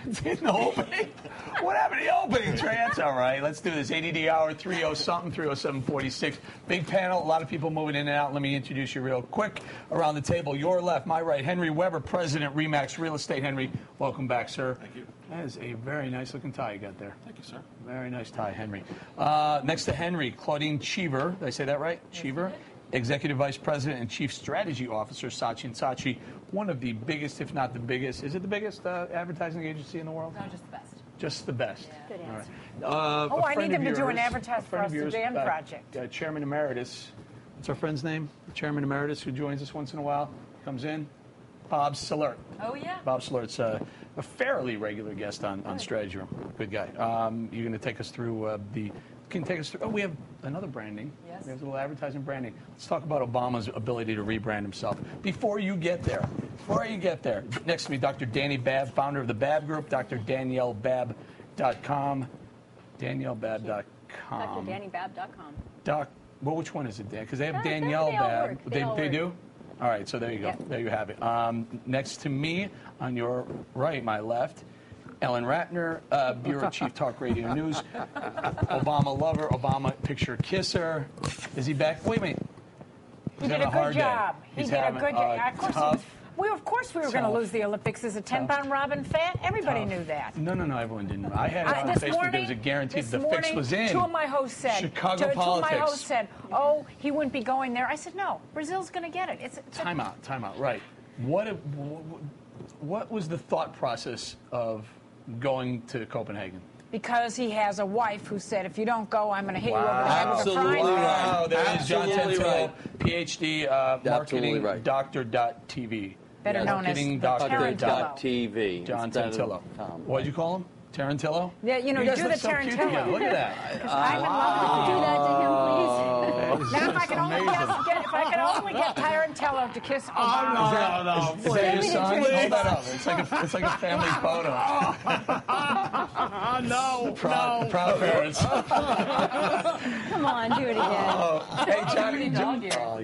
It's in the opening. What happened to the opening, Trey? That's all right. Let's do this. ADD hour 30-something, 307-46. Big panel. A lot of people moving in and out. Let me introduce you real quick. Around the table, your left, my right. Henry Weber, President, RE/MAX Real Estate. Henry, welcome back, sir. Thank you. That is a very nice-looking tie you got there. Thank you, sir. Very nice tie, Henry. Next to Henry, Claudine CHEEVER. Did I say that right? CHEEVER. Executive Vice President and Chief Strategy Officer, SAATCHI & SAATCHI, one of the biggest, if not the biggest. Is it the biggest advertising agency in the world? No, just the best. Just the best. Yeah. Good answer. I need them to do an advertise for us, the Dan Project. Chairman Emeritus. What's our friend's name? Chairman Emeritus, who joins us once in a while, comes in. Bob Slert. Oh, yeah. Bob Slert's a fairly regular guest on Strategy Room. Good guy. You're going to take us through Can you take us through? Oh, we have another branding. Yes. We have a little advertising branding. Let's talk about Obama's ability to rebrand himself. Before you get there, next to me, Dr. Dani Babb, founder of the Babb Group, Dr. DanielleBabb.com. DanielleBabb.com. DrDaniBabb.com. Well, which one is it, Dan? Because they have They Danielle all Babb. work. They do? All right, so there you go. Yeah. There you have it. Next to me, on your right, my left, Ellen Ratner, Bureau Chief Talk Radio News, Obama lover, Obama picture kisser. Is he back? Wait a minute. He did a good job. He did a good job. Of course we were going to lose the Olympics. Is a 10-pound Robin fat? Everybody knew that. No, everyone didn't know. I had it on Facebook. There was a guarantee the fix was in. Two of my hosts said, Chicago politics. Two of my hosts said, oh, he wouldn't be going there. I said, no, Brazil's going to get it. Time out. Right. What was the thought process of going to Copenhagen? Because he has a wife who said, if you don't go, I'm going to hit you over the head with a frying pan. Wow, there is John Tantillo, PhD, marketing doctor.tv. Better known as Doctor.tv. John Tantillo. What did you call him? Tarantillo? Yeah, you do the Tarantillo. Look at that. I'm in love with Do that to him, please. Now, if I can only get Tarantillo to kiss Obama. Is that your son? Hold that up. It's like a family photo. Proud parents. Come on, do it again. Hey, Johnny.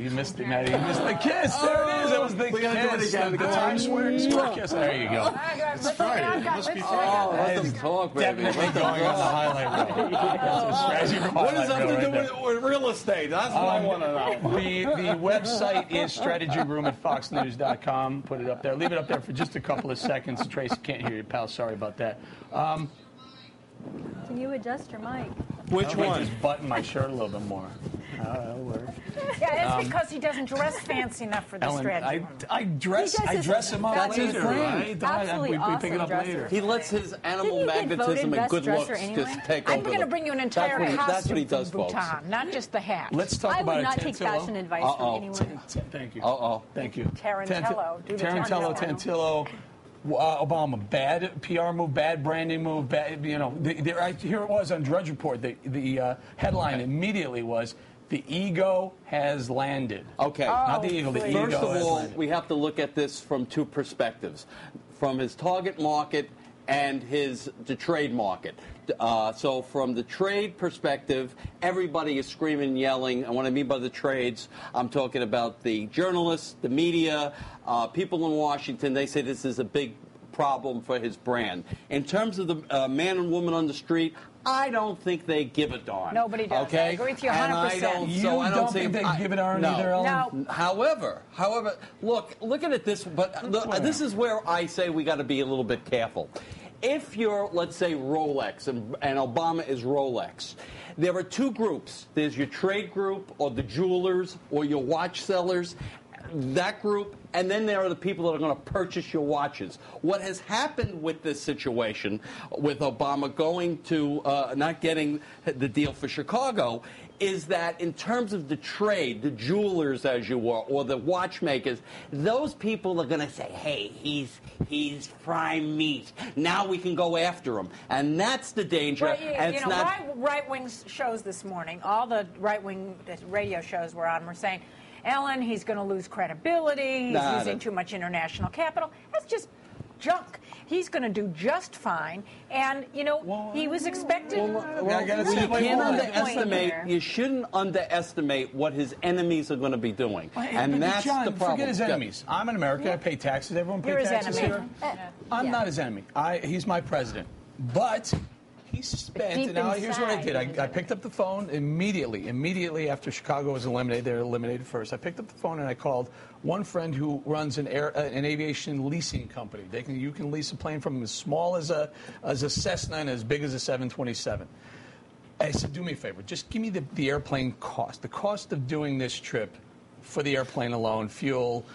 You missed it, Maddie. You missed the kiss. There it is. That was the kiss. The time swear kiss. There you go. It's Friday. It must be Friday. Let them talk, baby. Definitely going on the highlight reel. What does that have to do with real estate? That's what I want to know. The website is strategyroom@foxnews.com. Put it up there. Leave it up there for just a couple of seconds. Tracy can't hear you, pal. Sorry about that. Can you adjust your mic? Which one? Just button my shirt a little bit more. That'll work. Yeah, it's because he doesn't dress fancy enough for the Strategy Room. I dress him up That's his later, right? Absolutely we pick it up awesome later. He lets his animal magnetism and good looks just take over. I'm going to bring you an entire That's what he costume does, from folks. Bhutan, not just the hat. Let's talk I about would not it. take fashion advice from anyone. Thank you. Thank you. Tarantillo. Do the Tarantillo. Obama, bad PR move, bad branding move, bad. Here it was on Drudge Report. The headline immediately was, "The ego has landed." Okay. Not the eagle. The ego. First of all, landed. we have to look at this from two perspectives: from his target market and the trade market. So from the trade perspective, everybody is screaming and yelling. And what I mean by the trades, I'm talking about the journalists, the media, people in Washington. They say this is a big problem for his brand. In terms of the man and woman on the street, I don't think they give a darn. Nobody does. Okay? I agree with you 100%. You don't think they give a darn either, Ellen? No. However, look at it this. But this is where I say we got to be a little bit careful. If you're, let's say, Rolex, and Obama is Rolex, there are two groups. There's your trade group, or the jewelers, or your watch sellers, that group, and then there are the people that are going to purchase your watches. What has happened with this situation, with Obama going to not getting the deal for Chicago, is that in terms of the trade, the jewelers, as you were, or the watchmakers, those people are going to say, hey, he's prime meat. Now we can go after him. And that's the danger. Right-wing shows this morning, all the right-wing radio shows we're on, were saying, Ellen, he's going to lose credibility. He's using too much international capital. That's just junk. He's going to do just fine. And, you know, he was expected. You shouldn't underestimate what his enemies are going to be doing. And that's John, the problem. Forget his enemies. I'm an American. I pay taxes. Everyone pays taxes here. I'm not his enemy. He's my president. But he spent, and now here's what I did. I picked up the phone immediately after Chicago was eliminated. They were eliminated first. I picked up the phone and I called one friend who runs an aviation leasing company. You can lease a plane from as small as a Cessna and as big as a 727. I said, do me a favor. Just give me the airplane cost. The cost of doing this trip for the airplane alone, fuel,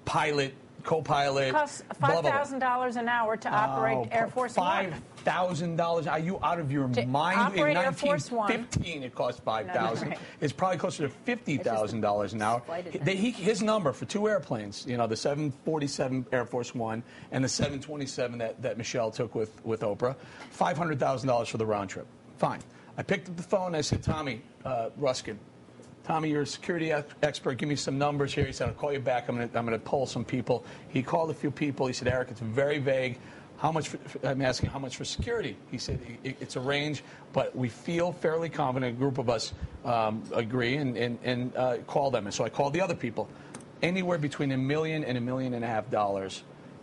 pilot, co-pilot. It costs $5,000 an hour to operate Air Force One. $5,000? Are you out of your mind? In 1915, it cost $5,000. Right. It's probably closer to $50,000 an hour. His number for two airplanes, you know, the 747 Air Force One and the 727 that Michelle took with Oprah, $500,000 for the round trip. Fine. I picked up the phone and I said, Tommy Ruskin, Tommy, you're a security expert. Give me some numbers here. He said, I'll call you back. I'm going to poll some people. He called a few people. He said, Eric, it's very vague. How much? I'm asking how much for security. He said, it's a range, but we feel fairly confident. A group of us agree and call them. And so I called the other people. Anywhere between $1 million and $1.5 million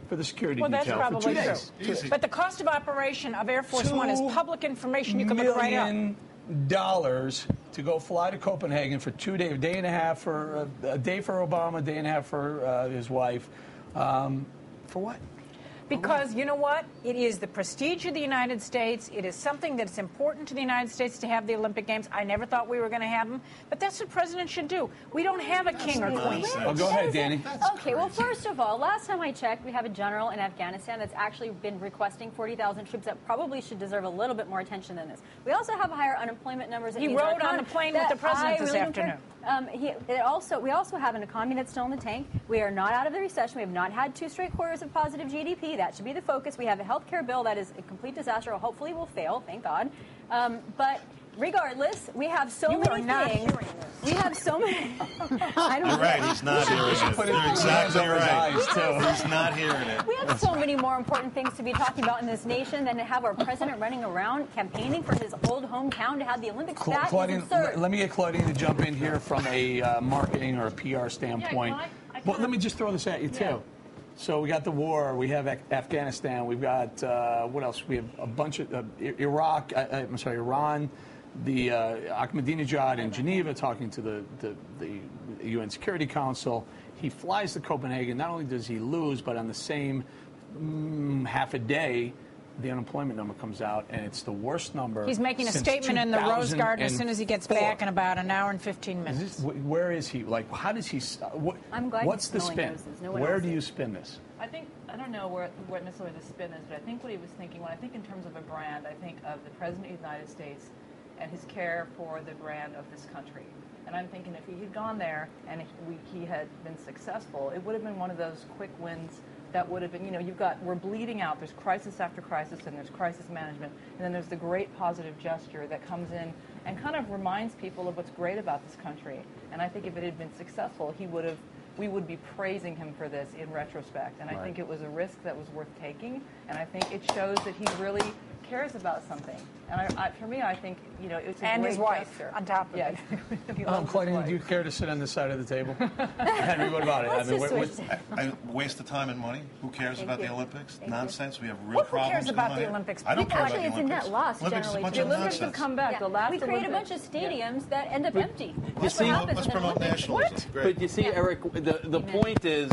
for the security detail. Well, that's probably true. But the cost of operation of Air Force One is public information. You can look right up. $2 million to go fly to Copenhagen for 2 days, a day and a half for a day for Obama, a day and a half for his wife. For what? Because, you know what? It is the prestige of the United States. It is something that's important to the United States to have the Olympic Games. I never thought we were going to have them, but that's what presidents should do. We don't have a king or queen. Oh, go ahead, Dani. Okay, well, first of all, last time I checked, we have a general in Afghanistan that's actually been requesting 40,000 troops that probably should deserve a little bit more attention than this. We also have higher unemployment numbers. He rode on a plane with the president this afternoon. We also have an economy that's still in the tank. We are not out of the recession. We have not had 2 straight quarters of positive GDP. That should be the focus. We have a health care bill that is a complete disaster, or hopefully will fail, thank God. But regardless, we have so many things. We have so many. You're right, he's not hearing it. You're exactly right. He's not hearing it. We have so many more important things to be talking about in this nation than to have our president running around campaigning for his old hometown to have the Olympics back. Claudine, is absurd. let me get Claudine to jump in here from a marketing or a PR standpoint. Well, let me just throw this at you, too. Yeah. So we got the war, we have Afghanistan, we've got, what else? We have a bunch of, Iran, the Ahmadinejad in Geneva talking to the UN Security Council. He flies to Copenhagen. Not only does he lose, but on the same half a day, the unemployment number comes out, and it's the worst number. He's making a statement in the Rose Garden as soon as he gets back in about an hour and 15 minutes. Where is he? Like, how does he? What's the spin? Where do you spin this? I don't know what necessarily the spin is, but I think what he was thinking, when I think in terms of a brand, I think of the President of the United States and his care for the brand of this country. And I'm thinking if he had gone there and he had been successful, it would have been one of those quick wins that would have been, you know, we're bleeding out. There's crisis after crisis, and there's crisis management. And then there's the great positive gesture that comes in and kind of reminds people of what's great about this country. And I think if it had been successful, we would be praising him for this in retrospect. And I think it was a risk that was worth taking. And I think it shows that he really cares about something. And for me, I think, you know, it's a and great his wife gesture. on top of it. Claudine, do you care to sit on this side of the table? Henry, what about it? I waste of time and money. Who cares about the Olympics? Nonsense. We have real Who problems. cares about the Olympics? I don't care about the Actually, it's a net loss, Olympics is a generally. bunch The of Olympics have nonsense. come back. The last We create a bunch Olympics. of stadiums that end up empty. Let's promote nationalism. But you see, Eric, the point is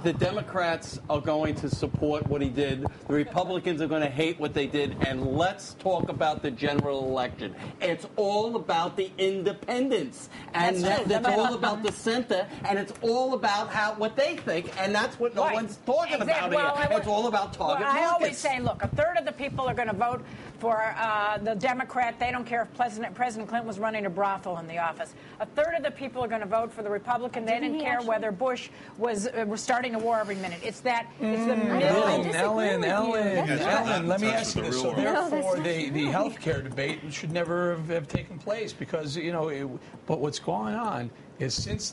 the Democrats are going to support what he did. The Republicans are going to hate what they did. And let's talk about the general election. It's all about the independents. And that's all about the center. And it's all about what they think. And that's what no one's talking about here. It's all about target markets. I always say, look, a third of the people are going to vote for the Democrat. They don't care if President Clinton was running a brothel in the office. A third of the people are going to vote for the Republican. They didn't care whether Bush was starting a war every minute. It's the middle. Ellen, let me ask you this. So therefore, the health care debate should never have taken place because, you know, but what's going on is since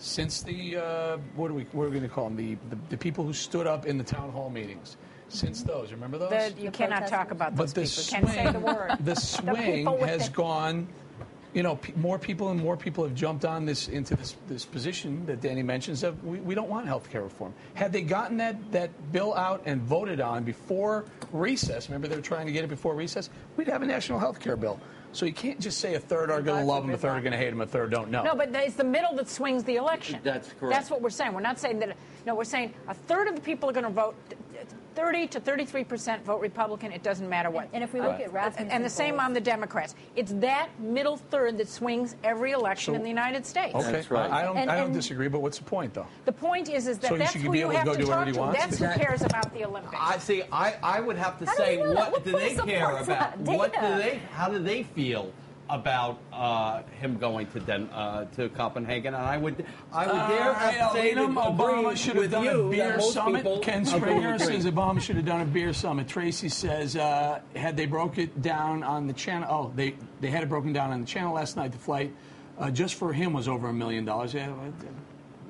since the what are we going to call them? The people who stood up in the town hall meetings. Since those, remember those? You cannot talk about those but people. You can't say the word. The swing has gone. You know, more people and more people have jumped on into this position that Danny mentions of we don't want health care reform. Had they gotten that bill out and voted on before recess, remember they were trying to get it before recess, we'd have a national health care bill. So you can't just say a third are going to love him, a third are going to hate him, a third don't know. No, but it's the middle that swings the election. That's correct. That's what we're saying. We're not saying that. No, we're saying a third of the people are going to vote. 30 to 33% vote Republican. It doesn't matter what. And if we look at Rasmussen's and the same on the Democrats, it's that middle third that swings every election in the United States. Okay, that's right. I don't disagree, but what's the point, though? The point is that So that's who you have to talk to. That's who cares about the Olympics. I would have to How do say, we know that? what do they What care supports about? that What do data? they? How do they feel about him going to Copenhagen? And I would dare have to say that Obama should have done a beer summit. Ken Springer agree. says Obama should have done a beer summit. Tracy says had they broke it down on the channel. Oh, they had it broken down on the channel last night. The flight just for him was over $1 million.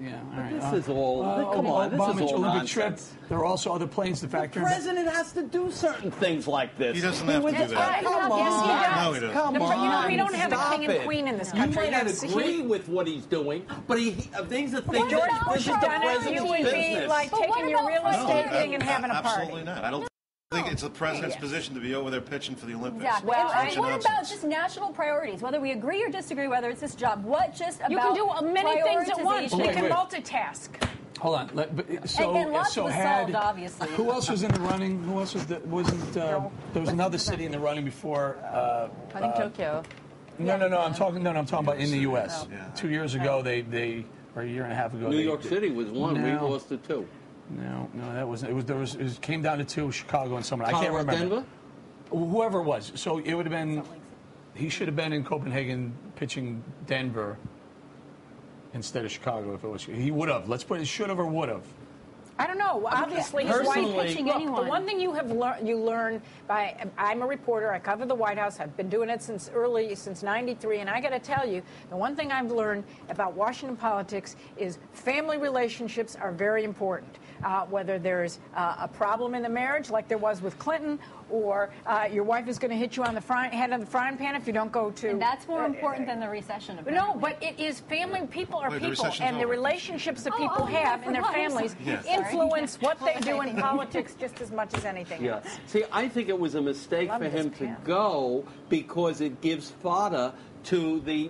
Yeah, all right. This is all. Come on, this is Obama's all Olympic trip. nonsense. There are also other planes to The factor in. president has to do certain things like this. He doesn't have to do that. Come on. No, he doesn't. Come You know, on. we don't have a Stop king and it. queen in this You country. might not That's- agree with what he's doing, but these are things George that Bush this has is the done it. You president's would be business. like But what taking your about real estate Friday? thing and having a party. Absolutely not. I don't think it's the president's position to be over there pitching for the Olympics. Exactly. Well, and Bunch of what about nonsense. just national priorities? Whether we agree or disagree, whether it's this job, what just about You can do many things at once. prioritization? We Wait, can wait. multitask. Hold on. And lots was solved, obviously. Who else was in the running? Who else wasn't? There was another city in the running before. I think Tokyo. No. I'm talking about in the U.S. Yeah. 2 years ago, they or a year and a half ago. New they- York City was one. We No. lost it too. No, that wasn't. It came down to two: Chicago and someone. I can't remember. Denver? Whoever it was. So it would have been. He should have been in Copenhagen pitching Denver instead of Chicago if it was. He would have. Let's put it. Should have or would have. I don't know. Obviously, his Personally- wife. pitching Look, anyone. the one thing you learn by. I'm a reporter. I cover the White House. I've been doing it since '93, and I got to tell you, the one thing I've learned about Washington politics is family relationships are very important. Whether there's a problem in the marriage, like there was with Clinton, or your wife is going to hit you on the head of the frying pan if you don't go to. And that's more important than the recession. No, but it is family. People are Wait, the people, recession's and the over. relationships that people have in their families influence what they do in politics just as much as anything Yeah. else. See, I think it was a mistake Love for this him to pen. go because it gives fodder to the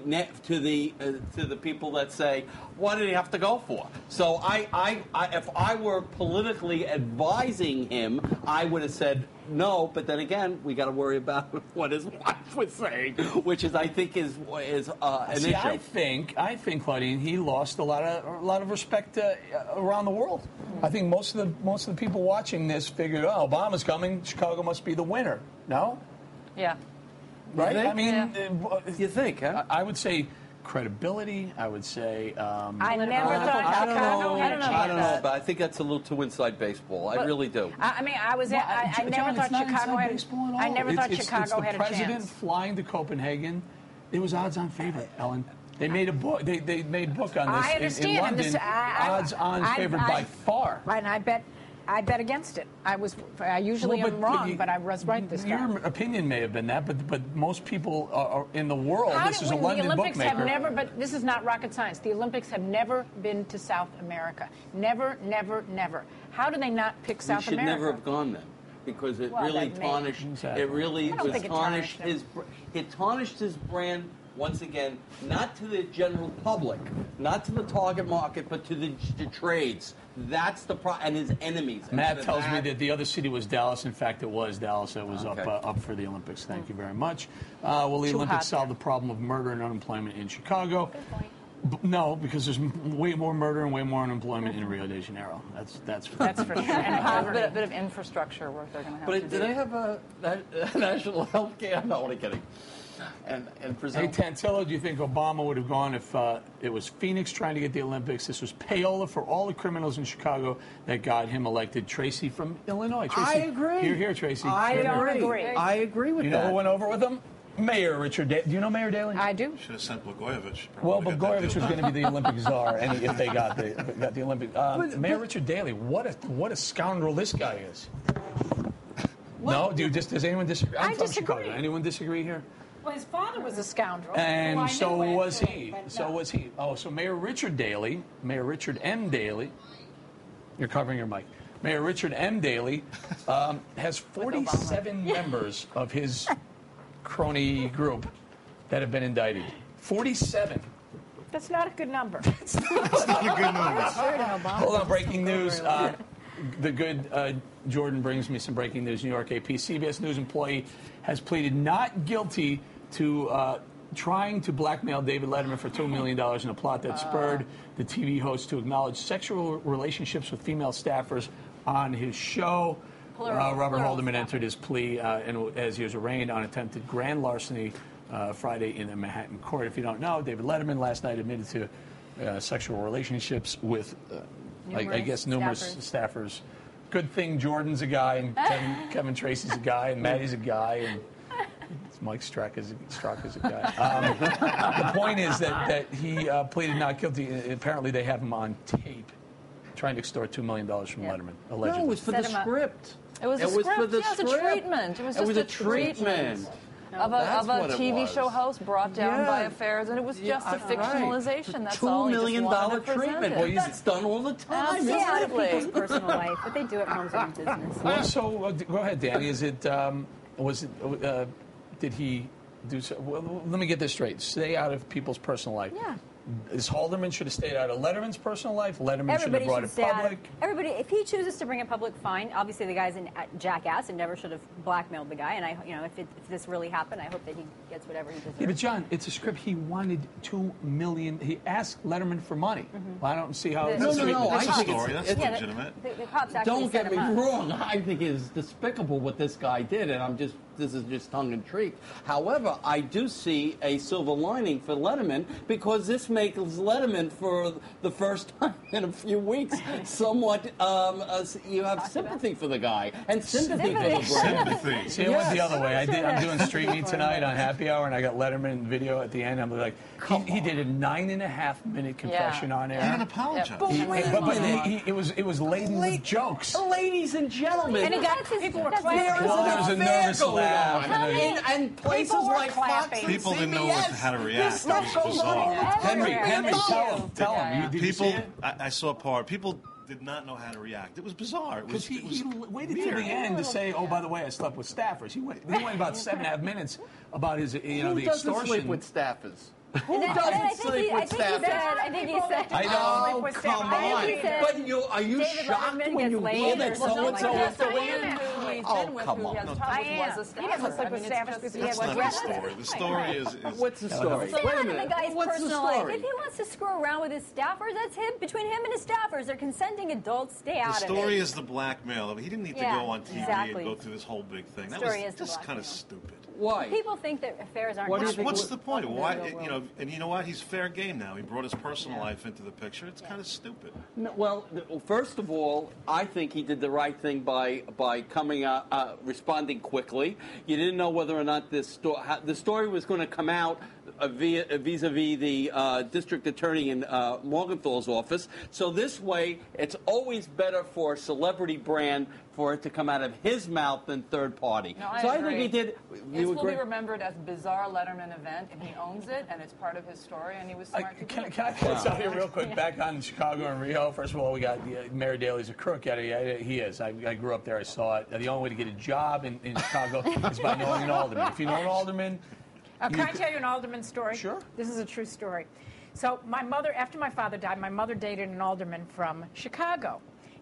people that say, "What did he have to go for?" So if I were politically advising him, I would have said no. But then again, we got to worry about what his wife was saying, which is, I think, is an See, issue. I think, Claudine, he lost a lot of respect around the world. I think most of the people watching this figured, oh, Obama's coming, Chicago must be the winner. No, Yeah. right? think? I mean, You think, huh? I would say credibility. I would say. I never thought I don't Chicago know. had a chance. I don't know, but I think that's a little too inside baseball. I really do. I mean, I was. I John, never thought it's not Chicago inside had. baseball at all. I never thought It's Chicago the had a president chance. flying to Copenhagen. It was odds-on favorite, Ellen. They made a book. They made a book on this I understand. in and London. this- Odds-on favorite by far. Right, and I bet against it. I usually Well, am wrong, you- but I was right this time. Your opinion may have been that, but most people are in the world. This is a London the Olympics bookmaker. have never, but this is not rocket science. The Olympics have never been to South America. Never, never, never. How do they not pick We South should America? never have gone then, because it Well, really that may- tarnished. Exactly. It really I don't was think it tarnished tarnished it tarnished his brand once again, not to the general public, not to the target market, but to the trades. That's the and his enemies. And Matt for tells me that the other city was Dallas. In fact, it was Dallas that was Okay. up for the Olympics. Thank you very much. Will the Too Olympics hot solve there. the problem of murder and unemployment in Chicago? Good point. No, because there's way more murder and way more unemployment in Rio de Janeiro. That's That's for sure. And poverty. A bit of infrastructure work they're going to have to But do. do they have a national health care? I'm not only kidding. And Hey, Brazil. Tantillo, do you think Obama would have gone if it was Phoenix trying to get the Olympics? This was payola for all the criminals in Chicago that got him elected. Tracy from Illinois. Tracy, I agree. Here, Tracy. I Here, here. agree. agree. I agree with You that. know who went over with him? Mayor Richard Daley. Do you know Mayor Daley? I do. Should have sent Blagojevich. Well, Blagojevich was going to be the Olympic czar, and if they got the Olympic. Mayor Richard Daley, what a scoundrel this guy is. No, does anyone disagree? I'm from disagree. Chicago. Anyone disagree here? Well, his father was a scoundrel. And so was he. Actually, but So no. was he. Oh, so Mayor Richard Daley, Mayor Richard M. Daley, you're covering your mic. Mayor Richard M. Daley has 47 members of his crony group that have been indicted. 47. That's not a good number. That's not a good number. Hold on, breaking news. The good Jordan brings me some breaking news. New York AP. CBS News employee has pleaded not guilty to trying to blackmail David Letterman for $2 million in a plot that spurred the TV host to acknowledge sexual relationships with female staffers on his show. Robert Haldeman entered his plea and as he was arraigned on attempted grand larceny Friday in a Manhattan court. If you don't know, David Letterman last night admitted to sexual relationships with, I guess, numerous staffers. Good thing Jordan's a guy, and Kevin Tracy's a guy, and Maddie's a guy, and Mike Strzok is a guy. The point is that he pleaded not guilty. Apparently, they have him on tape trying to extort $2 million from Letterman, allegedly. No, it was for the script. It was a for script. the Yeah, it was a script. treatment. It was just a treatment. of That's a what it TV was. show host brought down by Yeah. affairs, and it was just a Right. fictionalization. That's all. $2 He just million wanted to present treatment. it. Well, that's done all the time. Absolutely. Stay out of people's personal life, but they do it homes and business. Well, so go ahead, Danny. Is it did he do so? Well, let me get this straight. Stay out of people's personal life. Yeah. Is Haldeman should have stayed out of Letterman's personal life? Letterman should have Everybody brought should it stay out of, public. everybody, if he chooses to bring it public, fine. Obviously, the guy's a jackass and never should have blackmailed the guy. And if this really happened, I hope that he gets whatever he deserves. Yeah, but John, it's a script. He wanted $2 million. He asked Letterman for money. Well, I don't see how. No. That's I a think story. That's Yeah, legitimate. the cops actually Don't set get me him up. wrong. I think it's despicable what this guy did, and this is just tongue in cheek. However, I do see a silver lining for Letterman because this makes Letterman, for the first time in a few weeks, somewhat you have sympathy for the guy and sympathy for the brand. Sympathy. See, it went the other way. I'm doing Street Meet tonight on Happy Hour, and I got Letterman video at the end. I'm like, he did a 9.5-minute confession on He air. didn't apologize. But wait a minute. It was laden with jokes. Ladies and gentlemen, And he got That's his- people were that's clapping. his- Well, there was a nervous going laugh. on. And places People were like Fox clapping. and People didn't know CBS, how to react. This stuff It was goes on all the bizarre. time. Henry, tell him. Did you see People, it? I saw part. People did not know how to react. It was bizarre. It was. Because It was he waited to weird. the end to say, "Oh, by the way, I slept with staffers." He went about 7.5 minutes about his, Who the doesn't extortion. sleep with staffers? Who And then doesn't I think sleep he with staffers? said, I think he said, I know. Oh, come I on. think he said But are you David shocked Letterman when you gets hear laid that or something so-and-so like is that. the Diane, who he's Oh, been with, come who on. he has No, touched with, was a Diane, staffer. he doesn't sleep I with mean, staffers it's because just- That's not Yeah, the story. The story is What's the story? Stay Wait a out of the minute. guy's What's the personal life. story? If he wants to screw around with his staffers, that's him. Between him and his staffers, they're consenting adults. Stay the out of it. story is the blackmail. He didn't need to Yeah, go on TV exactly. and go through this whole big thing. That Story is was the just kind of blackmail. stupid. Why? People think that affairs aren't What do you happening. think What's the point? Why? in the real world. And you know what? He's fair game now. He brought his personal life into the picture. It's kind of stupid. No, well, first of all, I think he did the right thing by coming out, responding quickly. You didn't know whether or not the story was going to come out vis-a-vis the district attorney in Morgenthal's office. So this way, it's always better for a celebrity brand for it to come out of his mouth than third party. No, so I agree. think he did. This You will agree? be remembered as bizarre Letterman event, and he owns it, and it's part of his story, and he was smart to do Can it. I put this out here real quick? Back on Chicago and Rio. First of all, we got Mayor Daley's a crook. Yeah, he is. I grew up there. I saw it. The only way to get a job in Chicago is by knowing an alderman. If you know an alderman, Can I tell you an alderman story? Sure. This is a true story. So my mother, after my father died, my mother dated an alderman from Chicago.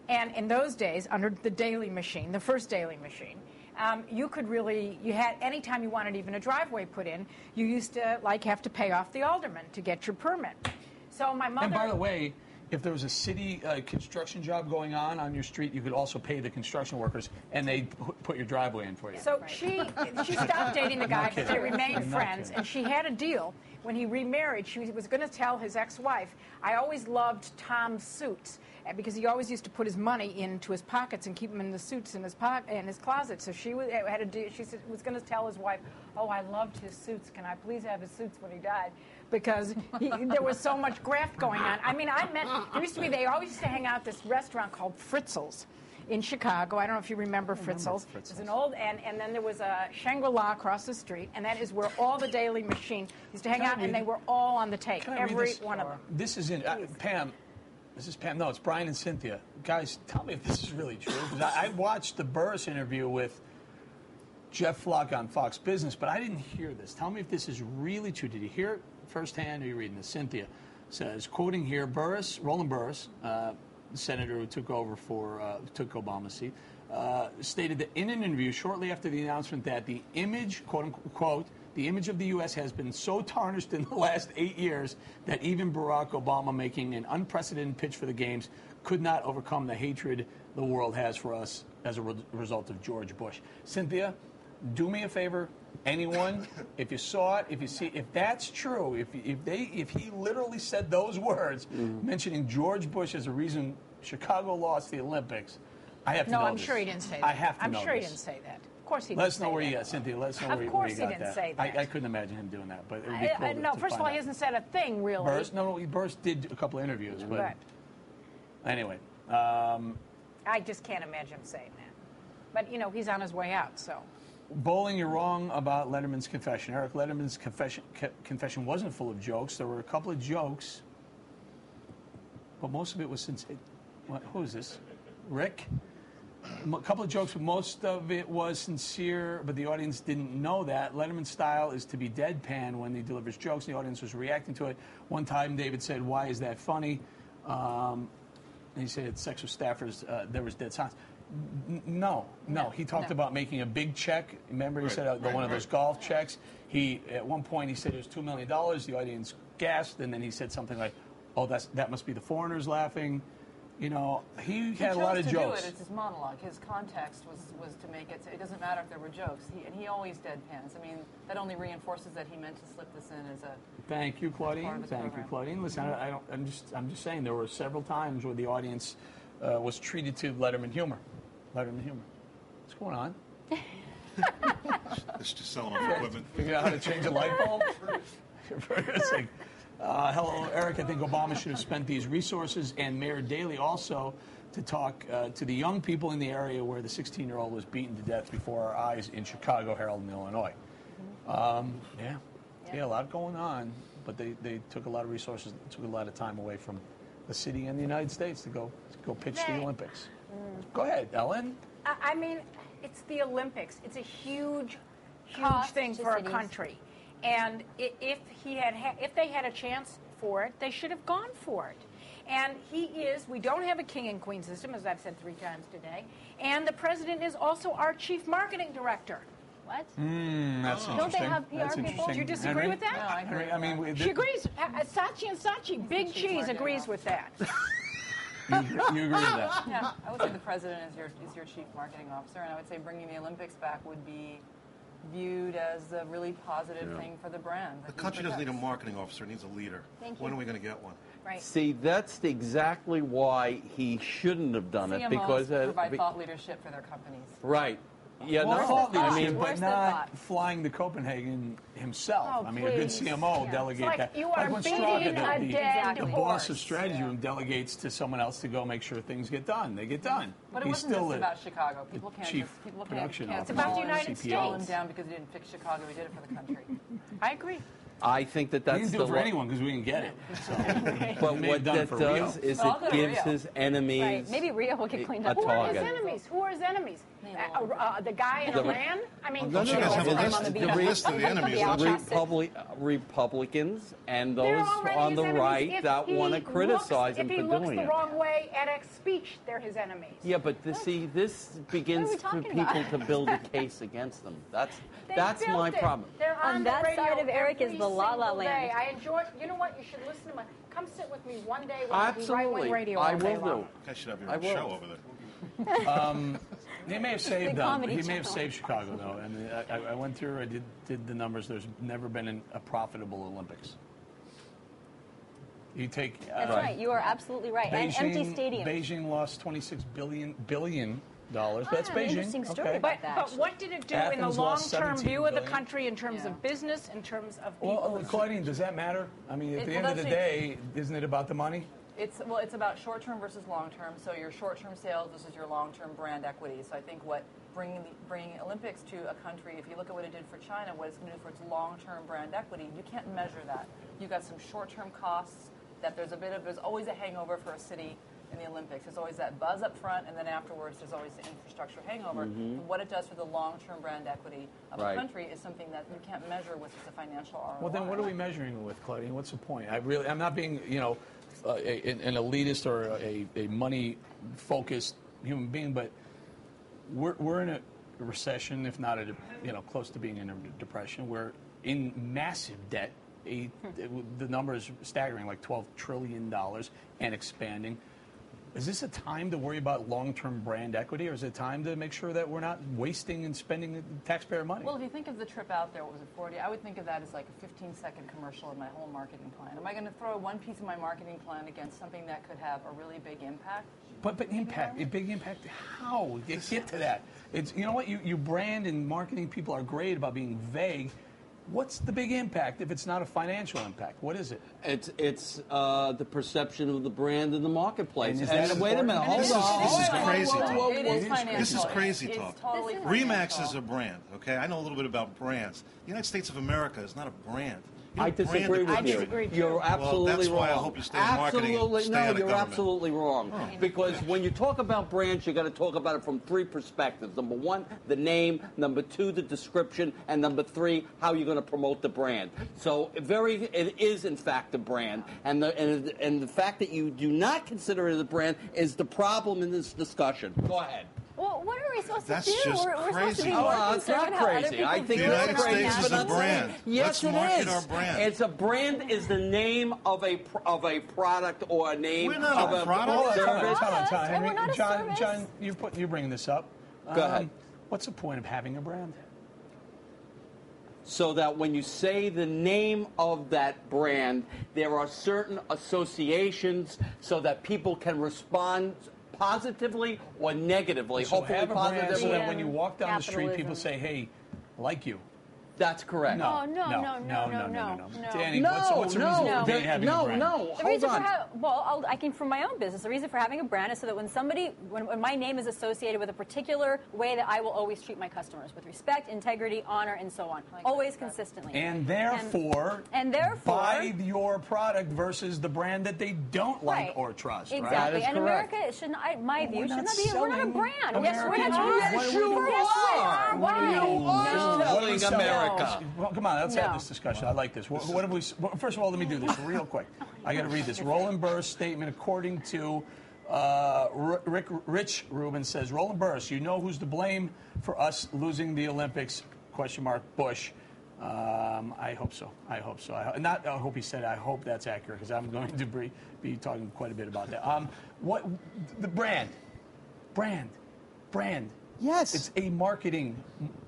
And in those days, under the Daley machine, the first Daley machine, you had, anytime you wanted even a driveway put in, you used to, have to pay off the alderman to get your permit. So my mother... and by the way, if there was a city construction job going on your street, you could also pay the construction workers, and they'd put your driveway in for you. So she stopped dating the guy, but they remained friends, kidding. and she had a deal. When he remarried, she was going to tell his ex-wife, I always loved Tom's suits, because he always used to put his money into his pockets and keep them in the suits in his closet. So she had a deal. She was going to tell his wife, oh, I loved his suits. Can I please have his suits when he died? Because there was so much graft going on. I mean, they always used to hang out at this restaurant called Fritzl's in Chicago. I don't know if you remember Fritzl's. It's an old, and then there was a Shangri-La across the street, and that is where all the Daily Machine used to hang out, and they were all on the tape, every one of them. This is in, Pam, this is Pam, no, it's Brian and Cynthia. Guys, tell me if this is really true, because I watched the Burris interview with Jeff Flock on Fox Business, but I didn't hear this. Tell me if this is really true. Did you hear it firsthand, or are you reading this? Cynthia says, quoting here, Roland Burris, the senator who took over took Obama's seat, stated that in an interview shortly after the announcement that the image, quote unquote, the image of the U.S. has been so tarnished in the last 8 years that even Barack Obama, making an unprecedented pitch for the games, could not overcome the hatred the world has for us as a result of George Bush. Cynthia, do me a favor. Anyone, if you saw it, if that's true, if he literally said those words, mentioning George Bush as a reason Chicago lost the Olympics, I have to know No, I'm this. sure he didn't say that. I have to I'm know sure he this. didn't say that. Of course he didn't Let us know say where you that. got, Cynthia. Let us know Of where course you he got didn't that. say that. I couldn't imagine him doing that, but it would be cool No, to first of all, find he out. hasn't said a thing, really. Burris did a couple of interviews, but Right. anyway. I just can't imagine him saying that. But, he's on his way out, so. Bowling, you're wrong about Letterman's confession. Eric Letterman's confession wasn't full of jokes. There were a couple of jokes, but most of it was sincere. Who is this? Rick? A couple of jokes, but most of it was sincere, but the audience didn't know that. Letterman's style is to be deadpan when he delivers jokes. The audience was reacting to it. One time, David said, "Why is that funny?" And he said, "Sex with staffers, there was dead silence." No. He talked about making a big check. Remember, he said one of those golf checks. At one point, he said it was $2 million. The audience gasped, and then he said something like, "Oh, that must be the foreigners laughing." He had a lot of jokes. It's his monologue. His context was to make it. So it doesn't matter if there were jokes. He always deadpans. I mean, that only reinforces that he meant to slip this in as a. Thank you, Claudine. Thank you, Claudine. Listen, I'm just saying there were several times where the audience was treated to Letterman humor. Letterman humor. What's going on? It's just selling off equipment. Figure out how to change a light bulb. Hello, Eric. I think Obama should have spent these resources, and Mayor Daley also, to talk to the young people in the area where the 16-year-old was beaten to death before our eyes in Chicago, Herald, and Illinois. A lot going on, but they took a lot of resources, took a lot of time away from the city and the United States to go pitch the Olympics. Go ahead, Ellen. I mean, it's the Olympics. It's a huge Cost thing to for a cities. country. And if they had a chance for it, they should have gone for it. And we don't have a king and queen system, as I've said 3 times today. And the president is also our chief marketing director. What? That's interesting. Don't they have PR That's people? interesting. Do you disagree Henry? with that? No, I agree. I mean, She agrees. Saatchi and Saatchi, Big Cheese, agrees with that. you agree with that? Yeah, I would say the president is your chief marketing officer, and I would say bringing the Olympics back would be viewed as a really positive thing for the brand. The country doesn't need a marketing officer; it needs a leader. Thank you. When are we going to get one? Right. See, that's exactly why he shouldn't have done it, CMOs because provide thought leadership for their companies. right. Yeah, Well, no, thought I leadership, mean, but Worse than not thought. flying to Copenhagen himself. Oh, I mean, a good please. CMO Yeah. delegate It's like that. you are when beating Straka, a the dead boss horse. of strategy room delegates to someone else to go make sure things get done. They get done. But it He's wasn't still just the about Chicago. People can't chief just people production can't officer. It's about the call United him, States. call him down because he didn't fix Chicago. He did it for the country. I agree. I think that We that's didn't do the it for anyone because we didn't get it. So, But we may what have done it that for does Rio. is Well, I'll it go to gives Rio. his enemies Right. Maybe Rio will get cleaned up. a Who are his target. enemies? Who are his enemies? The guy in The- Iran? I mean, Don't you guys have a Time list? on the You have a beach. list of the enemies. Yeah. don't you? Republicans and they're those already on his the enemies. right If that he want to criticize looks, him if he for looks doing the it. wrong way at a speech, they're his enemies. Yeah, but see, this begins we for talking people about? to build a case against them. That's They my built it. problem. They're On the that radio side of Eric is every the la la single land. day. I enjoy. You know what? You should listen to my. Come sit with me one day when Absolutely. we right-wing radio I all day will long. do. I should have your I own will. show over there. He may have saved Big them. comedy He may have channel. saved Chicago, though. And I went through. I did the numbers. There's never been a profitable Olympics. You take. That's right. You are absolutely right. And empty stadiums. Beijing lost $26 billion. But that's An Beijing. interesting story Okay. about that. But what did it do in the Athens lost long-term 17 view of the billion. country in terms of business, in terms of people? Well, Claudine, does that matter? I mean, at the end of the day, isn't it about the money? It's about short-term versus long-term. So your short-term sales versus your long-term brand equity. So I think what bringing Olympics to a country, if you look at what it did for China, what it's going to do for its long-term brand equity, you can't measure that. You got some short-term costs that there's always a hangover for a city in the Olympics. There's always that buzz up front, and then afterwards there's always the infrastructure hangover. And what it does for the long-term brand equity of a country is something that you can't measure with just a financial ROI. Well, then what are we measuring it with, Claudine? What's the point? I'm not being, an elitist or a money-focused human being, but we're in a recession, if not close to being in a depression. We're in massive debt. The number is staggering, like $12 trillion and expanding. Is this a time to worry about long-term brand equity, or is it time to make sure that we're not wasting and spending taxpayer money? Well, if you think of the trip out there, what was it, 40? I would think of that as like a 15-second commercial in my whole marketing plan. Am I going to throw one piece of my marketing plan against something that could have a really big impact? But impact, a big impact. How? Get to that. It's what you brand and marketing people are great about being vague. What's the big impact if it's not a financial impact? What is it? It's the perception of the brand in the marketplace. And wait a minute, hold This on. is crazy talk. It is financial. This is crazy It's talk. totally Remax financial. is a brand, okay? I know a little bit about brands. The United States of America is not a brand. You I don't brand disagree a with country. you. disagree, too. You're absolutely that's wrong. why I hope you stay in marketing and Absolutely, stay no, out of you're government. absolutely wrong. Because when you talk about brands, you got to talk about it from three perspectives. Number one, the name. Number two, the description. And number three, how you're going to promote the brand. So it is in fact a brand. And the fact that you do not consider it a brand is the problem in this discussion. Go ahead. Well, what are we supposed That's to do? just We're supposed to be crazy. more It's concerned not with how other crazy. people I think The feel United about States it. is a brand. Yes, Let's it market is. our brand. It's a brand is the name of a product or a name We're not of a product. Hold on, service. And we're not a service. John, you're bringing this up. Go ahead. What's the point of having a brand? So that when you say the name of that brand, there are certain associations so that people can respond positively or negatively. So Hopefully have a brand positively. so that when you walk down the street, people Capitalism. say, "Hey, I like you." That's correct. Oh, no. Danny, No, what's the reason for having a brand? The Hold reason on. I can from my own business. The reason for having a brand is so that when my name is associated with a particular way, that I will always treat my customers with respect, integrity, honor, and so on, always consistently. And therefore, buy your product versus the brand that they don't like Right. or trust. Exactly. That is And correct. America should not, my view, we're should not not be. We're not a selling brand. Yes, we're American not. goods. Yes, you are. Why? What are you selling America? Well, come on, let's have No. this discussion. I like this. What have we? First of all, let me do this real quick. I got to read this. Roland Burr's statement, according to Rich Rubin, says, Roland Burris, you know who's to blame for us losing the Olympics? ? Bush. I hope so. I hope so. I hope he said. I hope that's accurate because I'm going to be talking quite a bit about that. What the brand? Yes. It's a marketing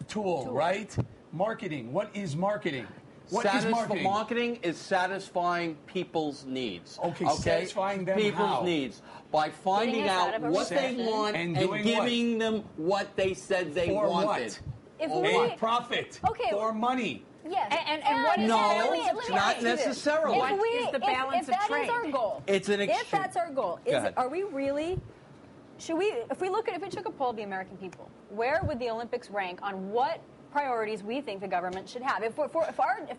tool, right? Marketing. What is marketing? What is marketing? Marketing is satisfying people's needs. Okay, satisfying them people's how? needs by finding Getting us out out of a what they recession. want And and doing giving them what they said they For wanted. If For we- what? Profit. Okay. For money. Yes. And what is No, let me ask not you this. necessarily. If we- What is the balance if of that trade? is our goal, It's an if exchange. that's our goal, Go ahead. are we really? Should we? If we took a poll of the American people, where would the Olympics rank on what priorities we think the government should have? If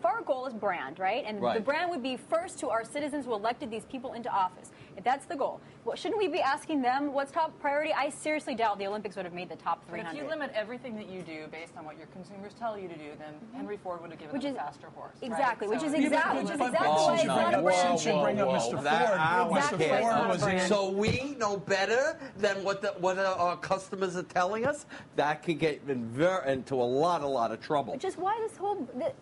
our goal is brand, right, and the Right. brand would be first to our citizens who elected these people into office, If that's the goal, well, shouldn't we be asking them what's top priority? I seriously doubt the Olympics would have made the top 300. But if you limit everything that you do based on what your consumers tell you to do, then Henry Ford would have given them a faster horse. Exactly, right? which is exactly why since you bring up Mr. Ford was in. So we know better than what our customers are telling us. That could get into a lot of trouble. Which is why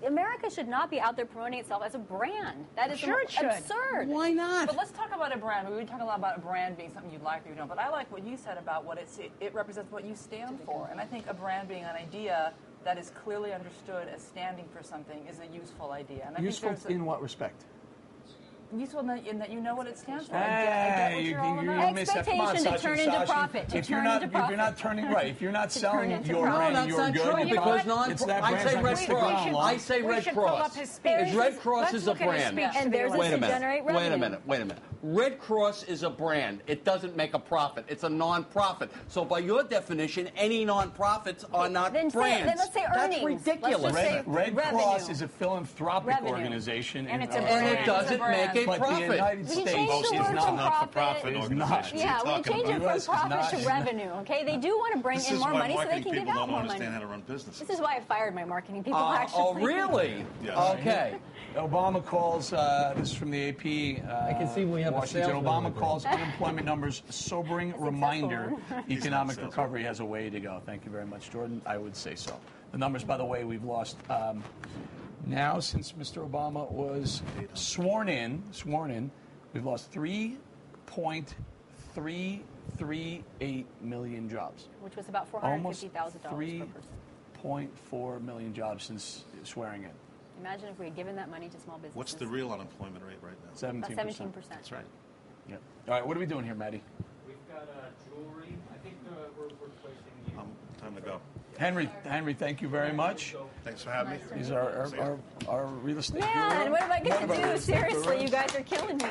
America should not be out there promoting itself as a brand. That is absurd. Why not? But let's talk about a brand. We talk a lot about a brand being something you'd like or you don't. But I like what you said about what it represents what you stand for. And I think a brand being an idea that is clearly understood as standing for something is a useful idea. And I useful think in what respect? Useful in that you know what it stands for. Hey, expectation to turn into profit. If you're not turning right, if you're not selling your brand, you're good. Because I say Red Cross. Red Cross is a brand. And there's Wait a to generate revenue. Wait a minute. Red Cross is a brand. It doesn't make a profit. It's a non-profit. So by your definition, any non-profits are not brands. Then let's say earnings. That's ridiculous. Red Cross is a philanthropic organization. And it doesn't make a but profit. The United States is not not-for-profit organization. Yeah, we change it from profit to revenue, okay? They do want to bring in more money so they can give out more money. This is why marketing people don't understand how to run businesses. This is why I fired my marketing people, actually. Oh, really? Yes. Okay. Obama calls, this is from the AP, I can see we have Washington. a Obama calls unemployment numbers a sobering reminder economic recovery has a way to go. Thank you very much, Jordan. I would say so. The numbers, by the way, we've lost now since Mr. Obama was sworn in, we've lost 3.338 million jobs. Which was about $450,000 per person. 3.4 million jobs since swearing in. Imagine if we had given that money to small businesses. What's the real unemployment rate right now? 17%. About 17%. That's right. Yeah. All right, what are we doing here, Maddie? We've got jewelry. I think we're placing you. Time to go. Henry, thank you very much. Thanks for having me. He's our real estate Yeah, guru. and what am I going to do? Guru. Seriously, you guys are killing me.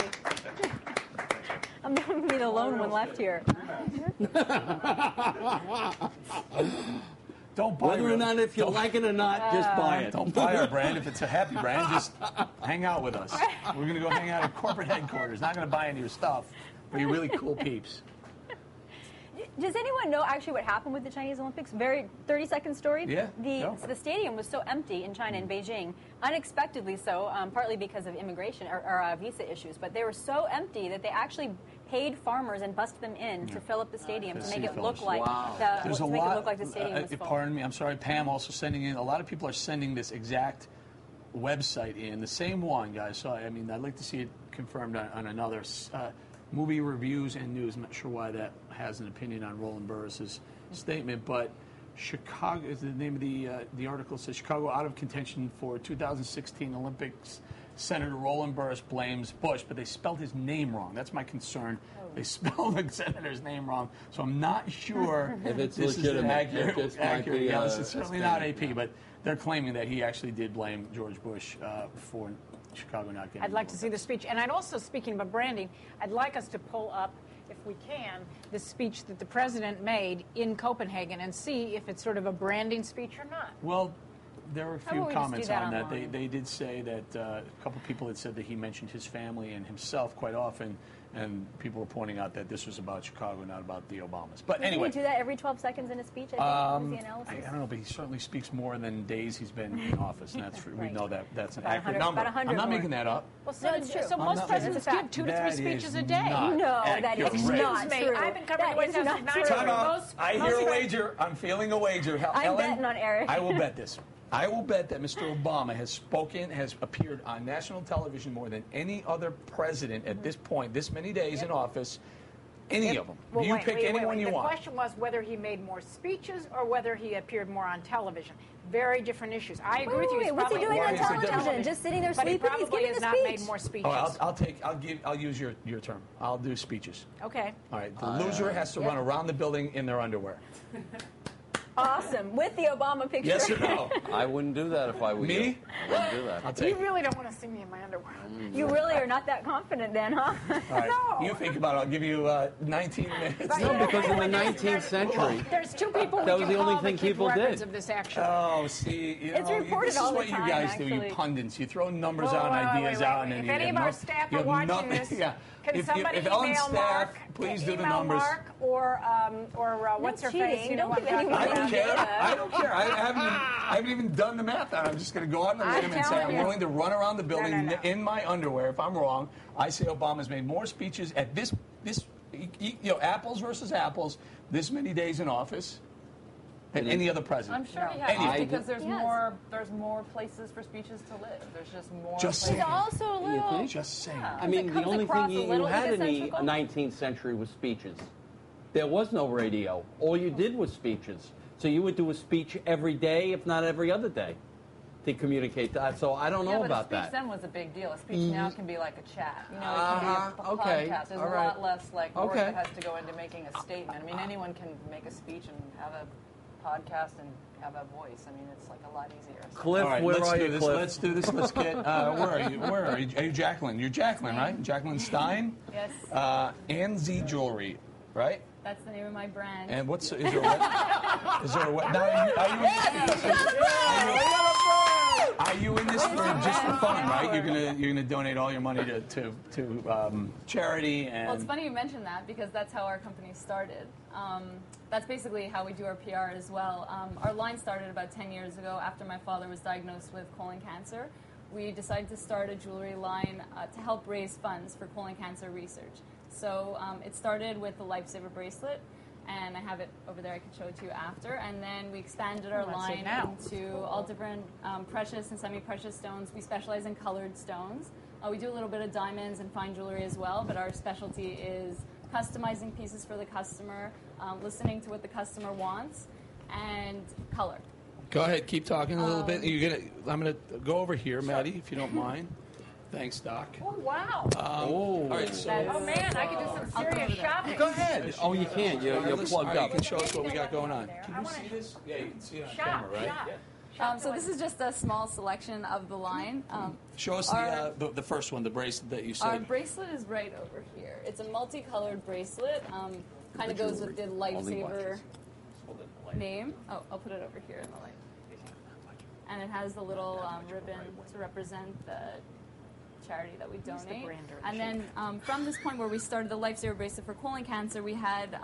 I'm going to be the lone one left here. Don't buy Whether or not if you like it or not, just buy it. Don't buy our brand. If it's a happy brand, just hang out with us. We're going to go hang out at corporate headquarters. Not going to buy any of your stuff, but you're really cool peeps. Does anyone know actually what happened with the Chinese Olympics? Very 30-second story. Yeah. The stadium was so empty in China, in Beijing, unexpectedly so, partly because of immigration or visa issues. But they were so empty that they actually paid farmers and bussed them in to fill up the stadium to make it look like the stadium was full. Pardon me. I'm sorry, Pam. Also sending in. A lot of people are sending this exact website in, the same one, guys. So I mean, I'd like to see it confirmed on another. Movie reviews and news. I'm not sure why that has an opinion on Roland Burris's statement, but Chicago is the name of the article. Says Chicago out of contention for 2016 Olympics. Senator Roland Burris blames Bush, but they spelled his name wrong. That's my concern. They spelled the senator's name wrong, so I'm not sure if it's this legitimate. is accurate. Yeah, this is certainly not AP, but they're claiming that he actually did blame George Bush for Chicago not getting. I'd like to see the speech. And I'd also, speaking about branding, I'd like us to pull up, if we can, the speech that the president made in Copenhagen and see if it's sort of a branding speech or not. Well, there were a few comments on that. online? They did say that a couple people had said that he mentioned his family and himself quite often, and people were pointing out that this was about Chicago, not about the Obamas. But anyway. Did he do that every 12 seconds in a speech, I think, was the analysis? I don't know, but he certainly speaks more than days he's been in office, and that's we know that's an About accurate 100 number. about 100 I'm not more. making that up. Well, No, it's true. so most presidents give 2 to 3 speeches a day. No, that is not true. I've been covering the White House for 9 years. Time out. I hear a wager. I'm feeling a wager. I'm betting on Eric. I will bet this. I will bet that Mr. Obama has appeared on national television more than any other president at this point, this many days in office, any of them. Well, you pick anyone you want. The question was whether he made more speeches or whether he appeared more on television. Very different issues. I agree with you. He's What's he probably doing on Why is it television? different? Just sitting there But he sleeping? He's probably giving has a not speech. made more speeches. Oh, I'll use your term. I'll do speeches. Okay. All right. The loser has to run around the building in their underwear. Awesome. With the Obama picture. Yes or no? I wouldn't do that if I were you. Me? I wouldn't do that. I'll You take it. really don't want to see me in my underwear. You really are not that confident then, huh? All right. No. You think about it. I'll give you 19 minutes. No, because in the 19th century, There's 2 people That we was can the only call thing that keep people records did. of this action. Oh, see, It's know, reported this is all the what you time, guys do, you actually. pundits. You throw numbers Whoa, out and wait, ideas wait, out, wait. and then If you any have of our no- staff you are have watching nothing. this, Yeah. Can somebody if Ellen's email staff, Mark? please do the email numbers. Mark or what's her cheese. face? You don't give anyone I don't care. data. I don't care. I haven't even done the math on it. I'm just going to go on the limb and say telling I'm you. willing to run around the building No. in my underwear. If I'm wrong, I say Obama's made more speeches at this apples versus apples, this many days in office than any other president. I'm sure he has because there's more places for speeches to live. There's just more. Just places. saying. Also a little. Just saying. I mean, the comes only across thing a you little had in the egocentrical. 19th century was speeches. There was no radio. All you did was speeches. So you would do a speech every day, if not every other day, to communicate that. So I don't know about a speech that. then was a big deal. A speech now can be like a chat. You know, it can be a okay. podcast. There's All a right. lot less like work Okay. that has to go into making a statement. I mean, anyone can make a speech and have a podcast and have a voice. I mean, it's like a lot easier. So. Cliff, All right, where let's are do you, this. Cliff? Let's do this. Let's get. Where are you? Are you JACLYN? You're JACLYN, right? JACLYN Stein. Yes. ANZIE Jewelry, right? That's the name of my brand. And is there a web? Now, are you in this for just for fun, right? You're gonna donate all your money to charity and. Well, it's funny you mentioned that because that's how our company started. That's basically how we do our PR as well. Our line started about 10 years ago after my father was diagnosed with colon cancer. We decided to start a jewelry line to help raise funds for colon cancer research. So it started with the Lifesaver bracelet, and I have it over there. I can show it to you after. And then we expanded our line into all different precious and semi-precious stones. We specialize in colored stones. We do a little bit of diamonds and fine jewelry as well, but our specialty is customizing pieces for the customer, listening to what the customer wants, and color. Go ahead, keep talking a little bit. I'm gonna go over here, Maddie, if you don't mind. Thanks, Doc. Oh, wow. All right, so Oh, man, I could do some serious shopping. Go ahead. Oh, you can't. You're plugged all right, up. You can show us what we got going on. Can you see this? Yeah, you can see it on camera, right? So this is just a small selection of the line. Show us the first one, the bracelet that you Our said. bracelet is right over here. It's a multicolored bracelet. Kind of goes with the Lifesaver name. Oh, I'll put it over here in the light. And it has the little ribbon to represent the charity that we donate. And then from this point where we started the Lifesaver bracelet for colon cancer, we had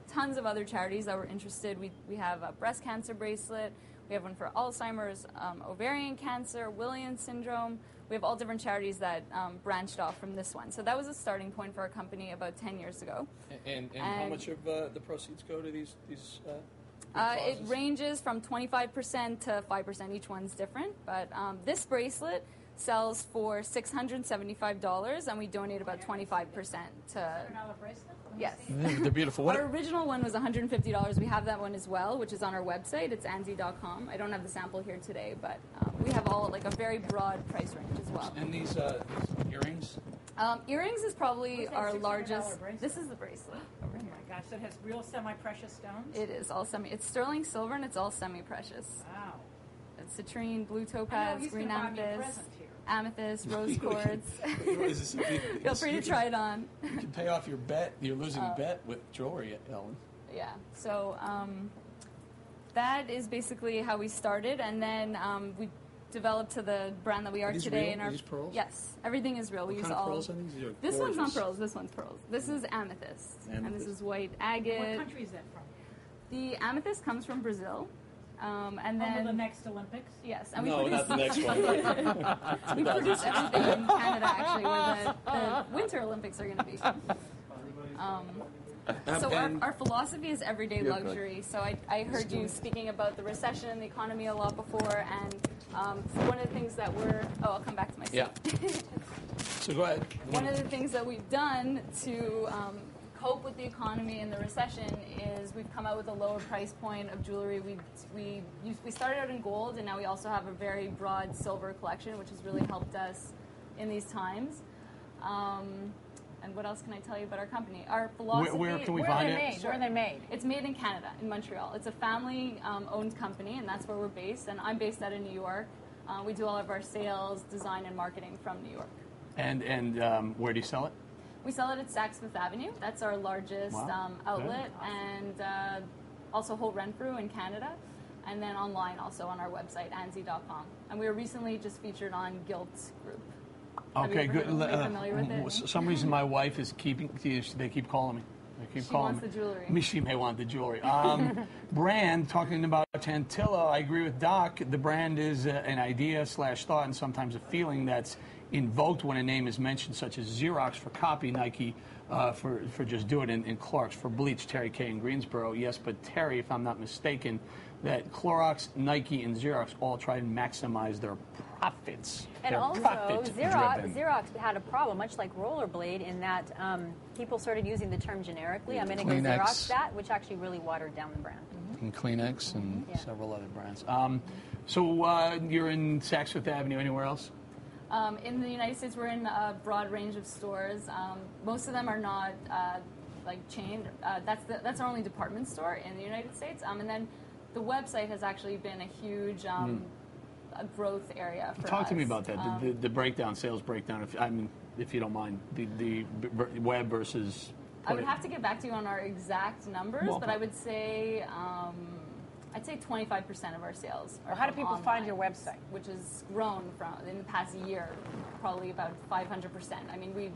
tons of other charities that were interested. We have a breast cancer bracelet. We have one for Alzheimer's, ovarian cancer, Williams syndrome. We have all different charities that branched off from this one. So that was a starting point for our company about 10 years ago. And how much of the proceeds go to these it ranges from 25% to 5%. Each one's different. But this bracelet sells for $675, and we donate about 25% to... Yes. They're beautiful. Our original one was $150. We have that one as well, which is on our website. It's ANZIE.com. I don't have the sample here today, but we have all a very broad price range as well. And these earrings? Earrings is probably our largest. This is the bracelet over here. Oh, my gosh, that has real semi-precious stones? It is all it's sterling silver, and it's all semi-precious. Wow. It's citrine, blue topaz, green amethyst, amethyst, rose quartz. Feel free to try it on. You can pay off your bet. You're losing a bet with jewelry, Ellen. Yeah. So that is basically how we started, and then we developed to the brand that we are today. Real? Are these pearls? Yes, everything is real. What we kind use of all. pearls are these? These are This one's not gorgeous. pearls. This one's pearls. This is amethyst, and this is white What agate. country is that from? The amethyst comes from Brazil, and then The next Olympics? yes, and No, we not the next one. we produce everything in Canada, actually, where the Winter Olympics are going to be. So our philosophy is everyday luxury. So I heard you speaking about the recession and the economy a lot before, and one of the things that I'll come back to my seat. Yeah. So go ahead. One of the things that we've done to cope with the economy and the recession is we've come out with a lower price point of jewelry. We started out in gold, and now we also have a very broad silver collection, which has really helped us in these times. And what else can I tell you about our company? Our philosophy. Where can we find it? Where are they made? It's made in Canada, in Montreal. It's a family-owned company, and that's where we're based. And I'm based out of New York. We do all of our sales, design, and marketing from New York. And where do you sell it? We sell it at Saks Fifth Avenue. That's our largest outlet, and also Holt Renfrew in Canada, and then online also on our website, ANZIE.com. And we were recently just featured on Gilt Group. Okay, good. Are you familiar with it? For some reason, my wife is they keep calling me. They keep calling wants me. the jewelry. I mean, she may want the jewelry. Brand, talking about Chantilly, I agree with Doc. The brand is an idea/thought and sometimes a feeling that's invoked when a name is mentioned, such as Xerox for copy, Nike for just do it, and Clorox for bleach, Terry K in Greensboro. Yes, but Terry, if I'm not mistaken, that Clorox, Nike, and Xerox all try and maximize their profits. And They're also, profit-driven. Xerox had a problem, much like Rollerblade, in that people started using the term generically. I'm going to go Kleenex. Xerox that, which actually really watered down the brand. And Kleenex and Yeah. several other brands. You're in Saks Fifth Avenue. Anywhere else? In the United States, we're in a broad range of stores. Most of them are not like chained. That's our only department store in the United States. And then the website has actually been a huge a growth area for us. Talk to me about that. The breakdown, sales breakdown. If you don't mind, the web versus. I would have to get back to you on our exact numbers, but I would say I'd say 25% of our sales are How do from people find your online, website? which has grown from in the past year, probably about 500%. I mean,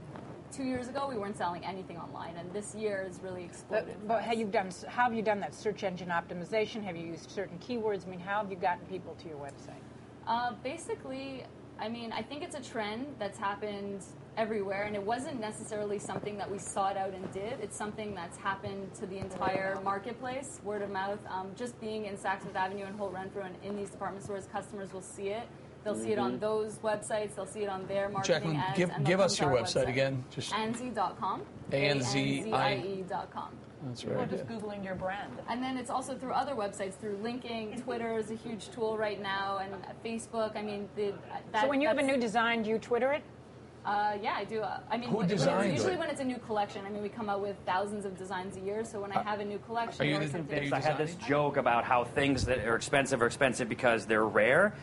2 years ago we weren't selling anything online, and this year has really exploded. But how have you done that search engine optimization? Have you used certain keywords? I mean, how have you gotten people to your website? Basically, I mean, I think it's a trend that's happened everywhere, and it wasn't necessarily something that we sought out and did. It's something that's happened to the entire marketplace, word of mouth. Just being in Saks Fifth Avenue and Holt Renfrew and in these department stores, customers will see it. They'll see it on those websites. They'll see it on their marketing JACLYN, ads. give and they'll come us to your our website again. Just ANZIE.com. ANZIE. ANZIE.com. That's People are right. just Googling your brand. And then it's also through other websites, through linking. Twitter is a huge tool right now, and Facebook. I mean, So when you have a new design, do you Twitter it? yeah, I do. I mean, Who designed usually it? when it's a new collection. I mean, we come out with thousands of designs a year. So when I have a new collection, Are you or the- something, are you I had this designing? joke about how things that are expensive because they're rare,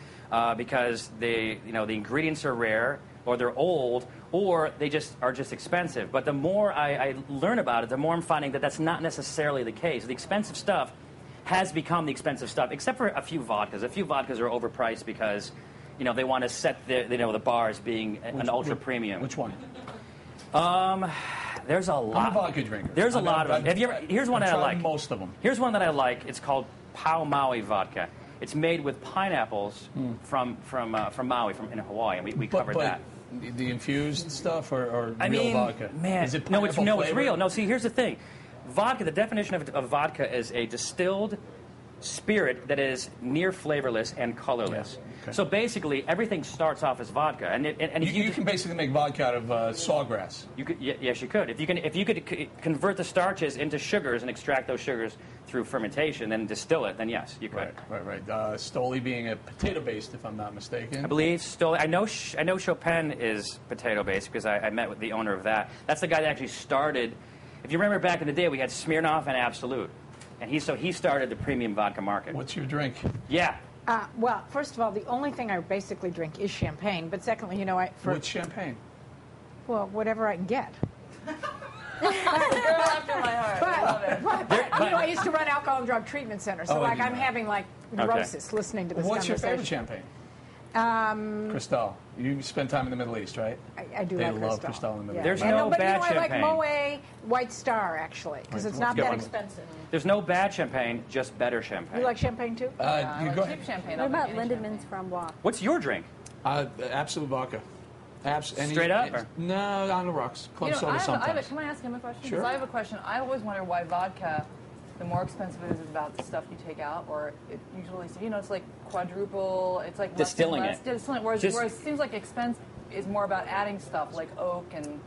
because the ingredients are rare, or they're old, or they are just expensive. But the more I learn about it, the more I'm finding that that's not necessarily the case. The expensive stuff has become the expensive stuff, except for a few vodkas. A few vodkas are overpriced because they want to set the bar as being an ultra premium. Which one? There's a lot. I'm a vodka drinker. There's a lot of them. Have you ever? Here's one I've that I tried like. most of them. Here's one that I like. It's called Pau Maui vodka. It's made with pineapples from Maui, in Hawaii, and we covered that. The infused stuff or I real mean, vodka? man, Is it no, it's pineapple real. flavored? No, see, here's the thing. Vodka. The definition of vodka is a distilled spirit that is near flavorless and colorless. Yeah, okay. So basically, everything starts off as vodka, and if You can basically make vodka out of sawgrass. You could, yes, you could. If you could convert the starches into sugars and extract those sugars through fermentation and distill it, then yes, you could. Right. Stoli being a potato-based, if I'm not mistaken. I believe still. I know Chopin is potato-based because I met with the owner of that. That's the guy that actually started. If you remember back in the day, we had Smirnoff and Absolute, and he started the premium vodka market. What's your drink? Yeah. Well, first of all, the only thing I basically drink is champagne. But secondly, What's champagne? well, whatever I can get. You're after my heart. I love it. But I used to run alcohol and drug treatment centers, so Oh, like you I'm know. having like neurosis listening to this What's your favorite conversation. champagne? Cristal. You spend time in the Middle East, right? I do They like love Cristal. Cristal in the Middle There's East. no but bad I like champagne. Moet White Star actually because it's not good that one. expensive. There's no bad champagne, just better champagne. You like champagne too? You I go like ahead. cheap champagne. What I'll about make any Lindemans from Wa? What's your drink? Absolute vodka. Straight up, or? No, on the rocks. Club soda sometimes. Can I ask him a question? Sure. Because I have a question. I always wonder why vodka, the more expensive it is about the stuff you take out, or it usually, it's like quadruple, it's like less Distilling and less. it. Distilling, whereas Just- it seems like expense is more about adding stuff like oak and.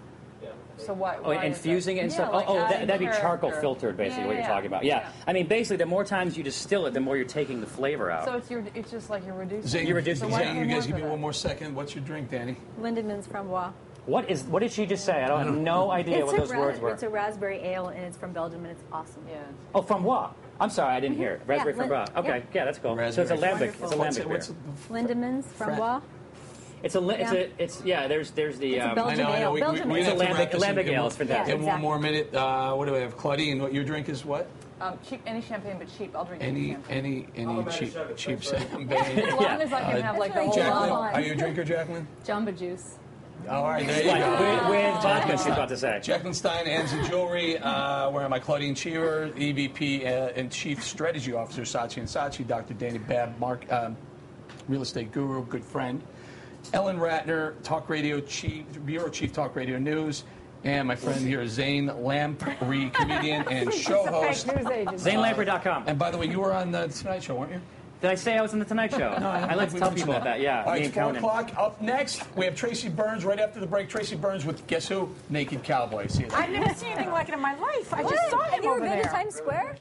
So why? Oh, why is infusing it and yeah, stuff? like adding That'd be charcoal character. filtered, basically, what you're Yeah. talking about. Yeah. I mean, basically, the more times you distill it, the more you're taking the flavor out. So it's just like you're reducing. Zane, You reduce- So why Zane, pay you more guys for give me that? one more second. What's your drink, Danny? Lindemans from Wa. What did she just say? I don't have no idea what those words were. It's a raspberry ale, and it's from Belgium, and it's awesome. Yeah. Oh, from what? I'm sorry, I didn't hear it. Raspberry from Lin- what? Okay, yeah, that's cool. Raspberry. So it's a lambic. Wonderful. It's a lambic beer. What's Lindemans from Fran- Wa. It's there's the. It's a Belgian I know. ale. Belgian We It's ale. a have to wrap this lambic in ale. It's fantastic. In one exactly. more minute, what do we have? Claudine, what your drink is what? Cheap, any champagne but cheap. I'll drink Any champagne. cheap champagne. As long as I can have like the whole Jacqueline, bottle. on. are you a drinker, Jacqueline? Jamba Juice. All right, there you go. With vodka, she's about to say. JACLYN Stein, ANZIE Jewelry. Where am I? Claudine CHEEVER, EVP and Chief Strategy Officer, SAATCHI and SAATCHI. Dr. Dani Babb, real estate guru, good friend. Ellen Ratner, Talk Radio Bureau Chief Talk Radio News. And my friend here, Zane Lamprey, comedian and show host. ZaneLamprey.com. And by the way, you were on the Tonight Show, weren't you? Did I say I was on the Tonight Show? No, I like to tell people that, yeah. All right, it's 4 o'clock. Up next, we have Tracy Burns right after the break. Tracy Burns with, guess who? Naked Cowboy. See you later. I've never seen anything like it in my life. I just saw him Have you ever over been to there. Times Square?